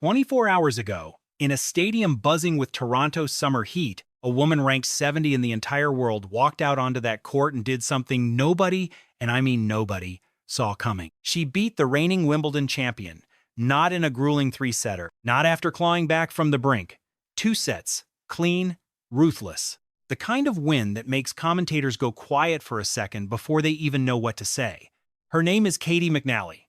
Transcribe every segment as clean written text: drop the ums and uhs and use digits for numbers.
24 hours ago, in a stadium buzzing with Toronto's summer heat, a woman ranked 70 in the entire world walked out onto that court and did something nobody, and I mean nobody, saw coming. She beat the reigning Wimbledon champion, not in a grueling three-setter, not after clawing back from the brink. 2 sets, clean, ruthless. The kind of win that makes commentators go quiet for a second before they even know what to say. Her name is Caty McNally.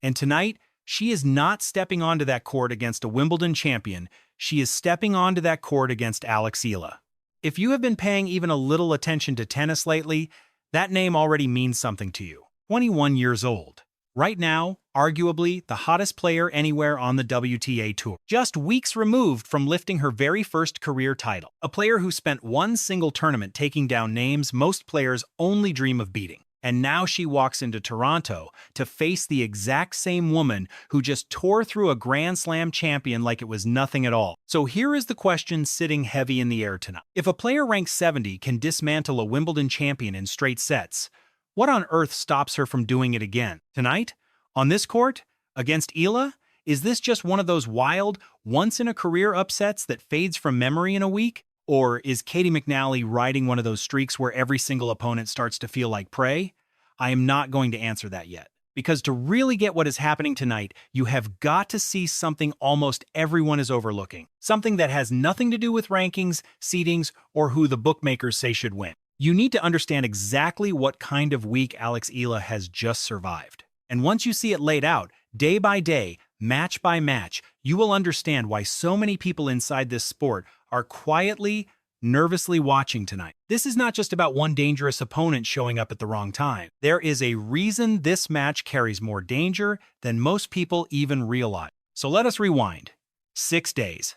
And tonight, she is not stepping onto that court against a Wimbledon champion, she is stepping onto that court against Alex Eala. If you have been paying even a little attention to tennis lately, that name already means something to you. 21 years old. Right now, arguably the hottest player anywhere on the WTA Tour. Just weeks removed from lifting her very first career title. A player who spent one single tournament taking down names most players only dream of beating. And now she walks into Toronto to face the exact same woman who just tore through a Grand Slam champion like it was nothing at all. So here is the question sitting heavy in the air tonight. If a player ranked 70 can dismantle a Wimbledon champion in straight sets, what on earth stops her from doing it again? Tonight? On this court? Against Eala? Is this just one of those wild, once-in-a-career upsets that fades from memory in a week? Or is Caty McNally riding one of those streaks where every single opponent starts to feel like prey? I am not going to answer that yet. Because to really get what is happening tonight, you have got to see something almost everyone is overlooking. Something that has nothing to do with rankings, seedings, or who the bookmakers say should win. You need to understand exactly what kind of week Alex Eala has just survived. And once you see it laid out, day by day, match by match, you will understand why so many people inside this sport are quietly, nervously watching tonight. This is not just about one dangerous opponent showing up at the wrong time. There is a reason this match carries more danger than most people even realize. So let us rewind. 6 days.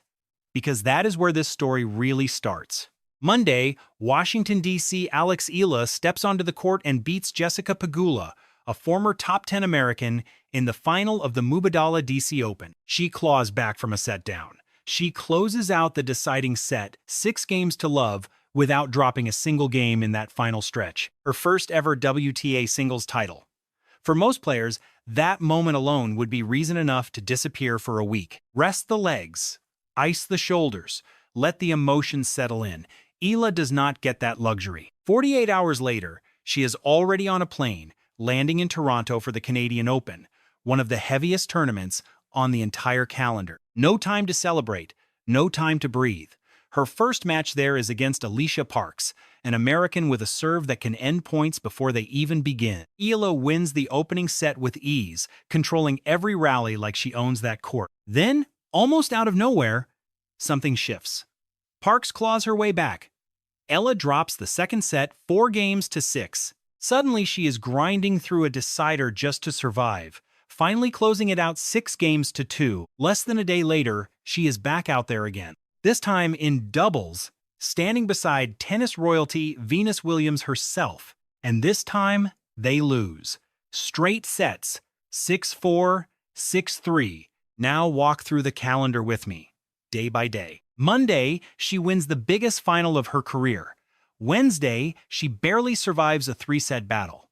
Because that is where this story really starts. Monday, Washington, D.C. Alex Eala steps onto the court and beats Jessica Pegula, a former top 10 American, in the final of the Wimbledon DC Open. She claws back from a set down. She closes out the deciding set 6-0 without dropping a single game in that final stretch. Her first ever WTA singles title. For most players, that moment alone would be reason enough to disappear for a week. Rest the legs, ice the shoulders, let the emotions settle in. Eala does not get that luxury. 48 hours later, she is already on a plane, landing in Toronto for the Canadian Open, one of the heaviest tournaments on the entire calendar. No time to celebrate, no time to breathe. Her first match there is against Alicia Parks, an American with a serve that can end points before they even begin. Eala wins the opening set with ease, controlling every rally like she owns that court. Then, almost out of nowhere, something shifts. Parks claws her way back. Eala drops the second set 4-6. Suddenly she is grinding through a decider just to survive, finally closing it out 6-2. Less than a day later, she is back out there again. This time in doubles, standing beside tennis royalty Venus Williams herself. And this time, they lose. Straight sets, 6-4, 6-3. Now walk through the calendar with me, day by day. Monday, she wins the biggest final of her career. Wednesday, she barely survives a 3-set battle.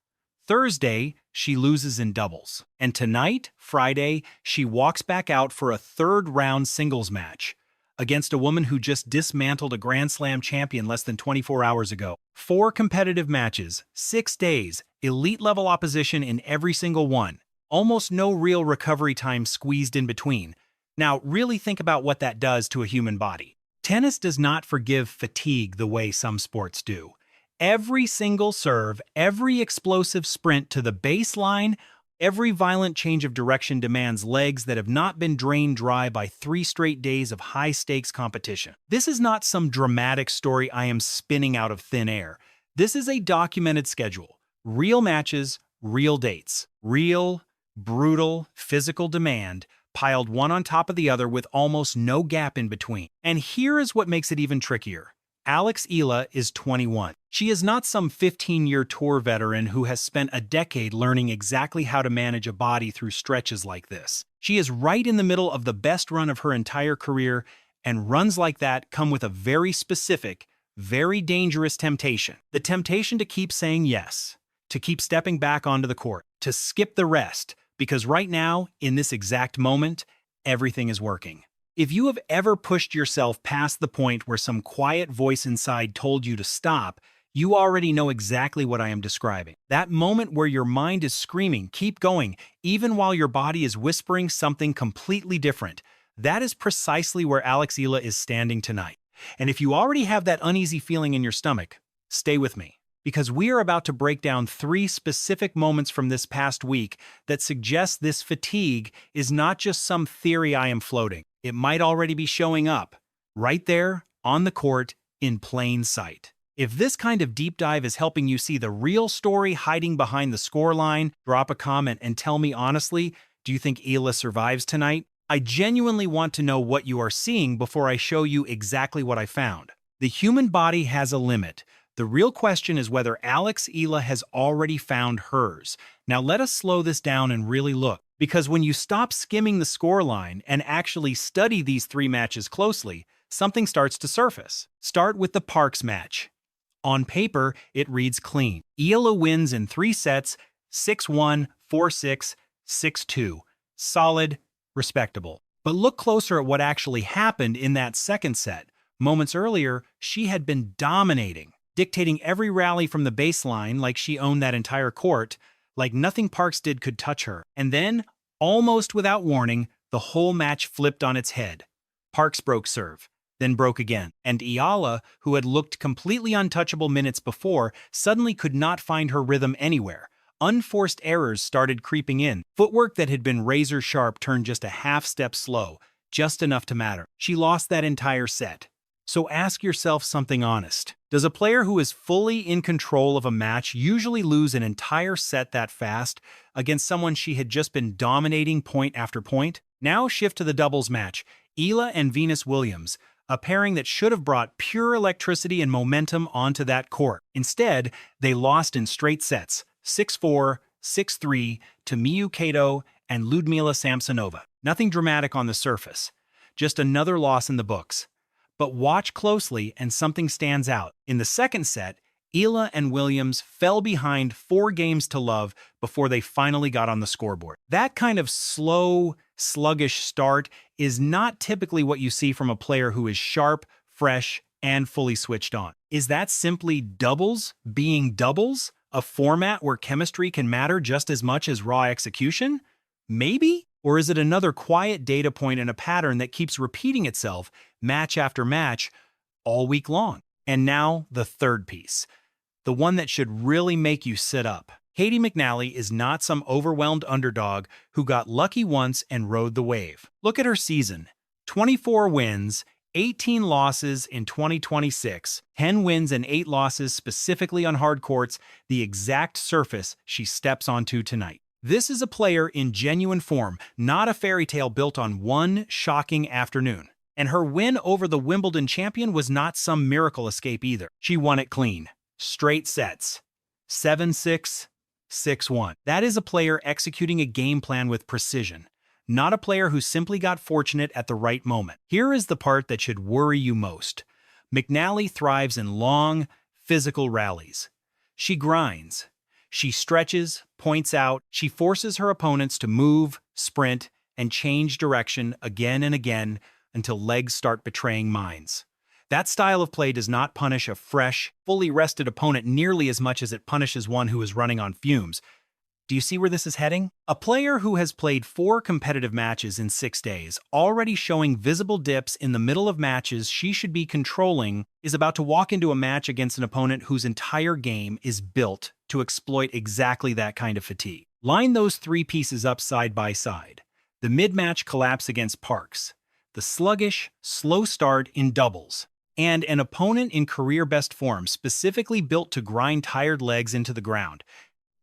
Thursday, she loses in doubles. And tonight, Friday, she walks back out for a third-round singles match against a woman who just dismantled a Grand Slam champion less than 24 hours ago. 4 competitive matches, 6 days, elite-level opposition in every single one. Almost no real recovery time squeezed in between. Now, really think about what that does to a human body. Tennis does not forgive fatigue the way some sports do. Every single serve, every explosive sprint to the baseline, every violent change of direction demands legs that have not been drained dry by 3 straight days of high-stakes competition. This is not some dramatic story I am spinning out of thin air. This is a documented schedule. Real matches, real dates. Real, brutal, physical demand, piled one on top of the other with almost no gap in between. And here is what makes it even trickier. Alex Eala is 21. She is not some 15-year tour veteran who has spent a decade learning exactly how to manage a body through stretches like this. She is right in the middle of the best run of her entire career, and runs like that come with a very specific, very dangerous temptation. The temptation to keep saying yes, to keep stepping back onto the court, to skip the rest, because right now, in this exact moment, everything is working. If you have ever pushed yourself past the point where some quiet voice inside told you to stop, you already know exactly what I am describing. That moment where your mind is screaming, keep going, even while your body is whispering something completely different. That is precisely where Alex Eala is standing tonight. And if you already have that uneasy feeling in your stomach, stay with me, because we are about to break down 3 specific moments from this past week that suggest this fatigue is not just some theory I am floating. It might already be showing up, right there, on the court, in plain sight. If this kind of deep dive is helping you see the real story hiding behind the scoreline, drop a comment and tell me honestly, do you think Eala survives tonight? I genuinely want to know what you are seeing before I show you exactly what I found. The human body has a limit. The real question is whether Alex Eala has already found hers. Now let us slow this down and really look. Because when you stop skimming the scoreline and actually study these 3 matches closely, something starts to surface. Start with the Parks match. On paper, it reads clean. Eala wins in 3 sets, 6-1, 4-6, 6-2. Solid, respectable. But look closer at what actually happened in that second set. Moments earlier, she had been dominating, dictating every rally from the baseline like she owned that entire court, like nothing Parks did could touch her. And then, almost without warning, the whole match flipped on its head. Parks broke serve, then broke again, and Eala, who had looked completely untouchable minutes before, suddenly could not find her rhythm anywhere. Unforced errors started creeping in. Footwork that had been razor-sharp turned just a half step slow, just enough to matter. She lost that entire set. So ask yourself something honest. Does a player who is fully in control of a match usually lose an entire set that fast against someone she had just been dominating point after point? Now shift to the doubles match, Eala and Venus Williams, a pairing that should have brought pure electricity and momentum onto that court. Instead, they lost in straight sets, 6-4, 6-3 to Miyu Kato and Ludmila Samsonova. Nothing dramatic on the surface, just another loss in the books. But watch closely and something stands out. In the second set, Eala and Williams fell behind 4 games to love before they finally got on the scoreboard. That kind of slow, sluggish start is not typically what you see from a player who is sharp, fresh, and fully switched on. Is that simply doubles being doubles? A format where chemistry can matter just as much as raw execution? Maybe? Or is it another quiet data point in a pattern that keeps repeating itself match after match all week long? And now, the third piece. The one that should really make you sit up. Caty McNally is not some overwhelmed underdog who got lucky once and rode the wave. Look at her season. 24 wins, 18 losses in 2026, 10 wins and 8 losses specifically on hard courts, the exact surface she steps onto tonight. This is a player in genuine form, not a fairy tale built on one shocking afternoon. And her win over the Wimbledon champion was not some miracle escape either. She won it clean. Straight sets. 7-6, 6-1. That is a player executing a game plan with precision, not a player who simply got fortunate at the right moment. Here is the part that should worry you most. McNally thrives in long, physical rallies. She grinds. She stretches, points out, she forces her opponents to move, sprint, and change direction again and again until legs start betraying minds. That style of play does not punish a fresh, fully rested opponent nearly as much as it punishes one who is running on fumes. Do you see where this is heading? A player who has played 4 competitive matches in 6 days, already showing visible dips in the middle of matches she should be controlling, is about to walk into a match against an opponent whose entire game is built to exploit exactly that kind of fatigue. Line those 3 pieces up side by side. The mid-match collapse against Parks, the sluggish, slow start in doubles, and an opponent in career-best form specifically built to grind tired legs into the ground.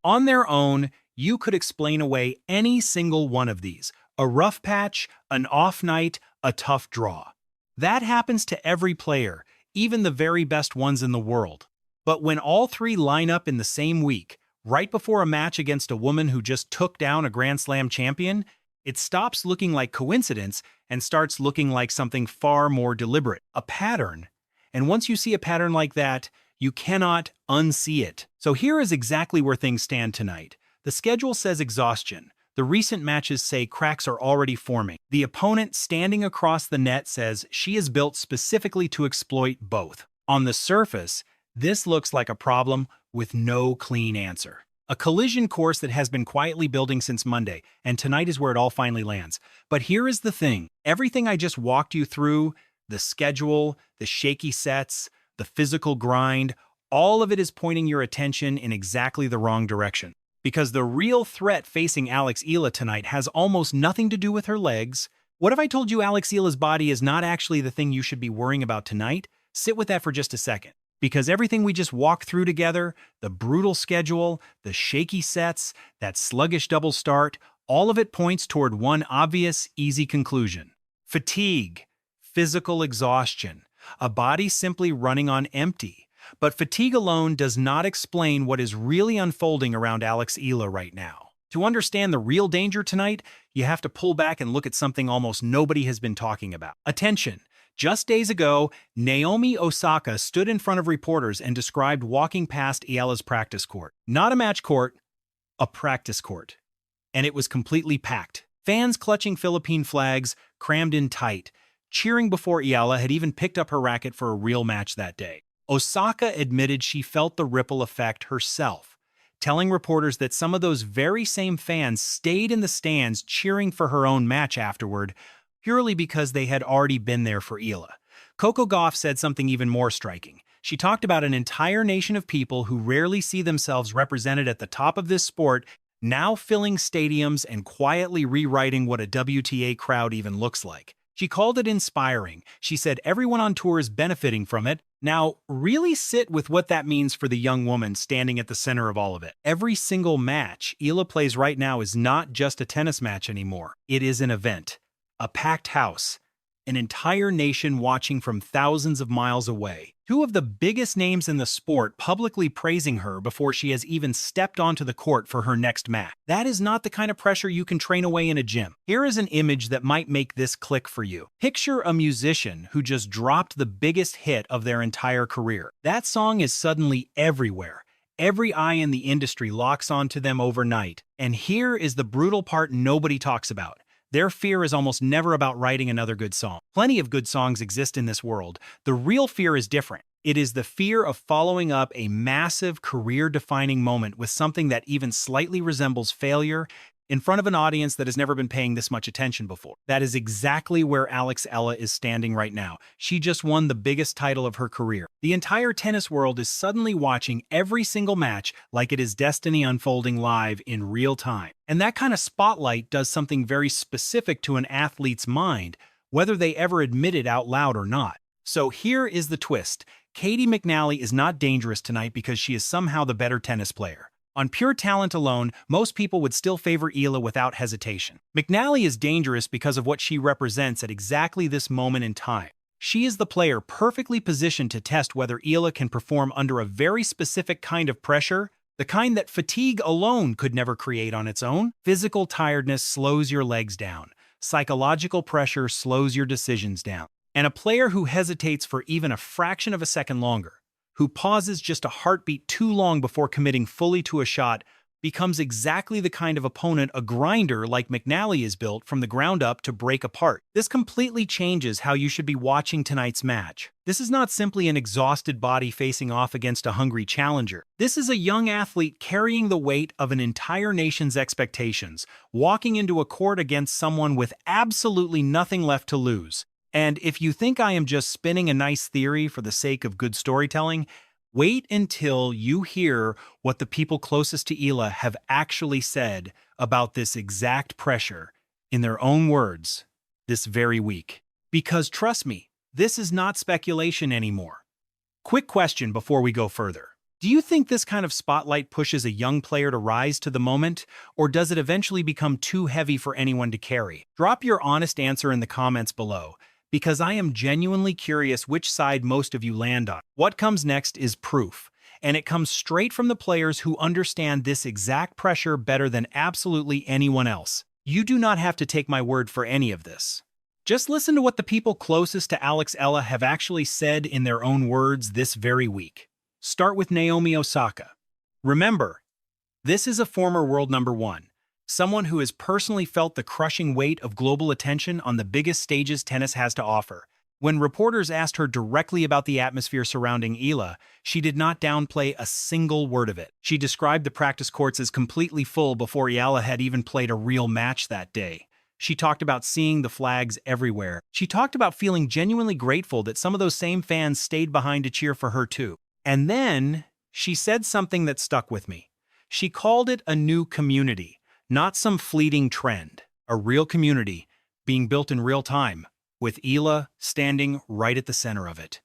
On their own, you could explain away any single one of these. A rough patch, an off night, a tough draw. That happens to every player, even the very best ones in the world. But when all 3 line up in the same week, right before a match against a woman who just took down a Grand Slam champion, it stops looking like coincidence and starts looking like something far more deliberate, a pattern. And once you see a pattern like that, you cannot unsee it. So here is exactly where things stand tonight. The schedule says exhaustion. The The recent matches say cracks are already forming. The opponent standing across the net says she is built specifically to exploit both. On the surface, this looks like a problem with no clean answer. A collision course that has been quietly building since Monday, and tonight is where it all finally lands. But here is the thing. Everything I just walked you through, the schedule, the shaky sets, the physical grind, all of it is pointing your attention in exactly the wrong direction. Because the real threat facing Alex Eala tonight has almost nothing to do with her legs. What if I told you Alex Eala's body is not actually the thing you should be worrying about tonight? Sit with that for just a second. Because everything we just walked through together, the brutal schedule, the shaky sets, that sluggish double start, all of it points toward one obvious, easy conclusion. Fatigue, physical exhaustion, a body simply running on empty. But fatigue alone does not explain what is really unfolding around Alex Eala right now. To understand the real danger tonight, you have to pull back and look at something almost nobody has been talking about. Attention! Just days ago, Naomi Osaka stood in front of reporters and described walking past Eala's practice court. Not a match court, a practice court. And it was completely packed. Fans clutching Philippine flags, crammed in tight, cheering before Eala had even picked up her racket for a real match that day. Osaka admitted she felt the ripple effect herself, telling reporters that some of those very same fans stayed in the stands cheering for her own match afterward, purely because they had already been there for Eala. Coco Gauff said something even more striking. She talked about an entire nation of people who rarely see themselves represented at the top of this sport, now filling stadiums and quietly rewriting what a WTA crowd even looks like. She called it inspiring. She said everyone on tour is benefiting from it. Now, really sit with what that means for the young woman standing at the center of all of it. Every single match Eala plays right now is not just a tennis match anymore. It is an event. A packed house, an entire nation watching from thousands of miles away. Two of the biggest names in the sport publicly praising her before she has even stepped onto the court for her next match. That is not the kind of pressure you can train away in a gym. Here is an image that might make this click for you. Picture a musician who just dropped the biggest hit of their entire career. That song is suddenly everywhere. Every eye in the industry locks onto them overnight. And here is the brutal part nobody talks about. Their fear is almost never about writing another good song. Plenty of good songs exist in this world. The real fear is different. It is the fear of following up a massive career-defining moment with something that even slightly resembles failure in front of an audience that has never been paying this much attention before. That is exactly where Alex Eala is standing right now. She just won the biggest title of her career. The entire tennis world is suddenly watching every single match like it is destiny unfolding live in real time. And that kind of spotlight does something very specific to an athlete's mind, whether they ever admit it out loud or not. So here is the twist. Caty McNally is not dangerous tonight because she is somehow the better tennis player. On pure talent alone, most people would still favor Eala without hesitation. McNally is dangerous because of what she represents at exactly this moment in time. She is the player perfectly positioned to test whether Eala can perform under a very specific kind of pressure, the kind that fatigue alone could never create on its own. Physical tiredness slows your legs down. Psychological pressure slows your decisions down. And a player who hesitates for even a fraction of a second longer, who pauses just a heartbeat too long before committing fully to a shot, becomes exactly the kind of opponent a grinder like McNally is built from the ground up to break apart. This completely changes how you should be watching tonight's match. This is not simply an exhausted body facing off against a hungry challenger. This is a young athlete carrying the weight of an entire nation's expectations, walking into a court against someone with absolutely nothing left to lose. And if you think I am just spinning a nice theory for the sake of good storytelling, wait until you hear what the people closest to Eala have actually said about this exact pressure, in their own words, this very week. Because trust me, this is not speculation anymore. Quick question before we go further. Do you think this kind of spotlight pushes a young player to rise to the moment, or does it eventually become too heavy for anyone to carry? Drop your honest answer in the comments below, because I am genuinely curious which side most of you land on. What comes next is proof, and it comes straight from the players who understand this exact pressure better than absolutely anyone else. You do not have to take my word for any of this. Just listen to what the people closest to Alex Eala have actually said in their own words this very week. Start with Naomi Osaka. Remember, this is a former world number one, someone who has personally felt the crushing weight of global attention on the biggest stages tennis has to offer. When reporters asked her directly about the atmosphere surrounding Eala, she did not downplay a single word of it. She described the practice courts as completely full before Eala had even played a real match that day. She talked about seeing the flags everywhere. She talked about feeling genuinely grateful that some of those same fans stayed behind to cheer for her too. And then she said something that stuck with me. She called it a new community, not some fleeting trend. A real community being built in real time, with Eala standing right at the center of it.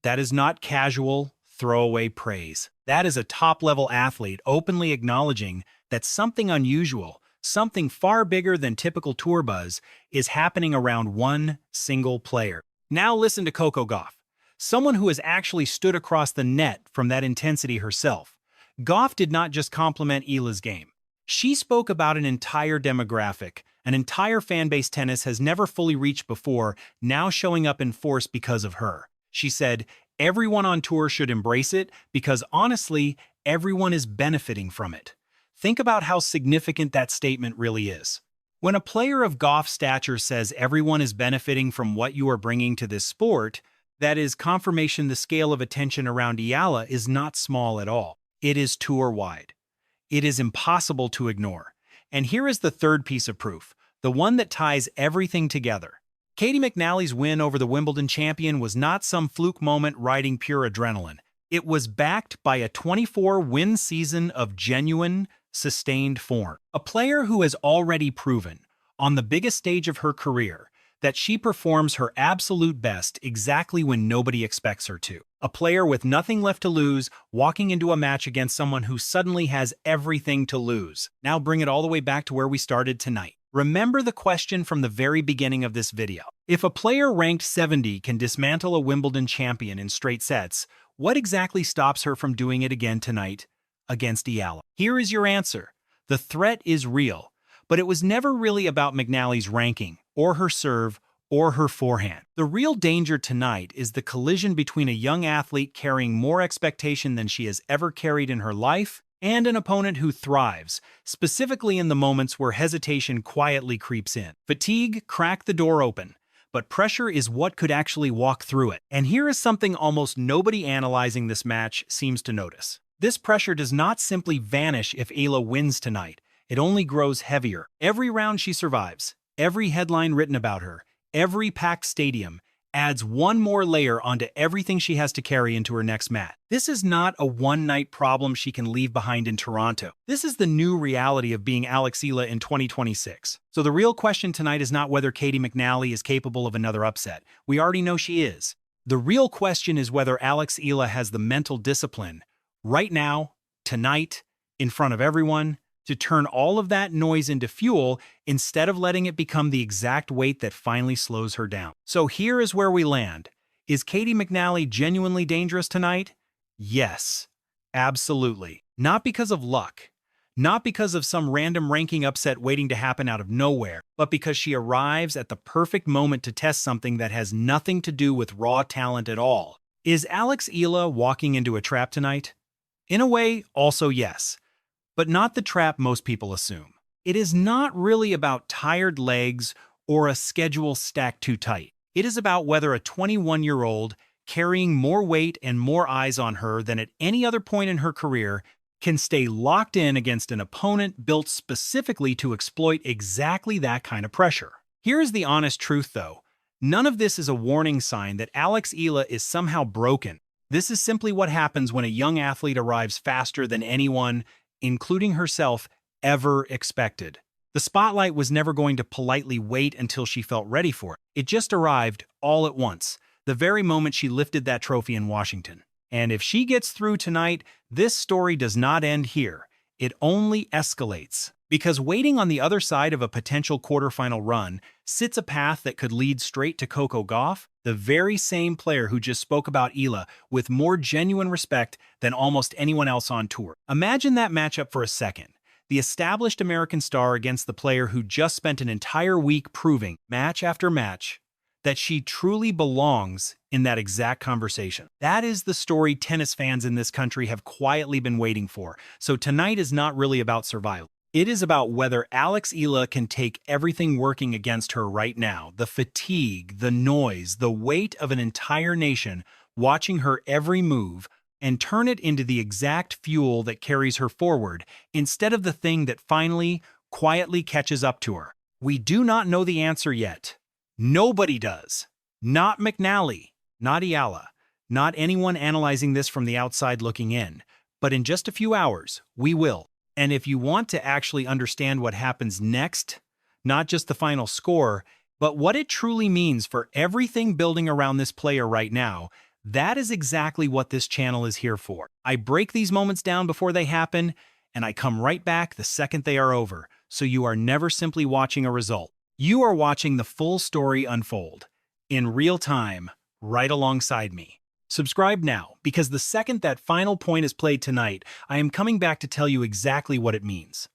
That is not casual, throwaway praise. That is a top-level athlete openly acknowledging that something unusual, something far bigger than typical tour buzz, is happening around one single player. Now listen to Coco Gauff, someone who has actually stood across the net from that intensity herself. Gauff did not just compliment Eala's game. She spoke about an entire demographic, an entire fan base tennis has never fully reached before, now showing up in force because of her. She said, everyone on tour should embrace it because honestly, everyone is benefiting from it. Think about how significant that statement really is. When a player of Gauff's stature says everyone is benefiting from what you are bringing to this sport, that is confirmation the scale of attention around Eala is not small at all. It is tour-wide. It is impossible to ignore. And here is the third piece of proof, the one that ties everything together. Caty McNally's win over the Wimbledon champion was not some fluke moment riding pure adrenaline. It was backed by a 24-win season of genuine, sustained form. A player who has already proven, on the biggest stage of her career, that she performs her absolute best exactly when nobody expects her to. A player with nothing left to lose, walking into a match against someone who suddenly has everything to lose. Now bring it all the way back to where we started tonight. Remember the question from the very beginning of this video. If a player ranked 70 can dismantle a Wimbledon champion in straight sets, what exactly stops her from doing it again tonight against Eala? Here is your answer. The threat is real, but it was never really about McNally's ranking, or her serve, or her forehand. The real danger tonight is the collision between a young athlete carrying more expectation than she has ever carried in her life and an opponent who thrives, specifically in the moments where hesitation quietly creeps in. Fatigue cracked the door open, but pressure is what could actually walk through it. And here is something almost nobody analyzing this match seems to notice. This pressure does not simply vanish if Eala wins tonight. It only grows heavier. Every round she survives, every headline written about her, every packed stadium adds one more layer onto everything she has to carry into her next match. This is not a one-night problem she can leave behind in Toronto. This is the new reality of being Alex Eala in 2026. So the real question tonight is not whether Caty McNally is capable of another upset. We already know she is. The real question is whether Alex Eala has the mental discipline, right now, tonight, in front of everyone, to turn all of that noise into fuel instead of letting it become the exact weight that finally slows her down. So here is where we land. Is Caty McNally genuinely dangerous tonight? Yes, absolutely. Not because of luck, not because of some random ranking upset waiting to happen out of nowhere, but because she arrives at the perfect moment to test something that has nothing to do with raw talent at all. Is Alex Eala walking into a trap tonight? In a way, also yes. But not the trap most people assume. It is not really about tired legs or a schedule stacked too tight. It is about whether a 21-year-old carrying more weight and more eyes on her than at any other point in her career can stay locked in against an opponent built specifically to exploit exactly that kind of pressure. Here is the honest truth, though. None of this is a warning sign that Alex Eala is somehow broken. This is simply what happens when a young athlete arrives faster than anyone, including herself, ever expected. The spotlight was never going to politely wait until she felt ready for it. It just arrived all at once, the very moment she lifted that trophy in Washington. And if she gets through tonight, this story does not end here. It only escalates. Because waiting on the other side of a potential quarterfinal run sits a path that could lead straight to Coco Gauff, the very same player who just spoke about Eala with more genuine respect than almost anyone else on tour. Imagine that matchup for a second. The established American star against the player who just spent an entire week proving, match after match, that she truly belongs in that exact conversation. That is the story tennis fans in this country have quietly been waiting for. So tonight is not really about survival. It is about whether Alex Eala can take everything working against her right now, the fatigue, the noise, the weight of an entire nation watching her every move, and turn it into the exact fuel that carries her forward, instead of the thing that finally, quietly catches up to her. We do not know the answer yet. Nobody does. Not McNally, not Eala, not anyone analyzing this from the outside looking in. But in just a few hours, we will. And if you want to actually understand what happens next, not just the final score, but what it truly means for everything building around this player right now, that is exactly what this channel is here for. I break these moments down before they happen, and I come right back the second they are over, so you are never simply watching a result. You are watching the full story unfold, in real time, right alongside me. Subscribe now, because the second that final point is played tonight, I am coming back to tell you exactly what it means.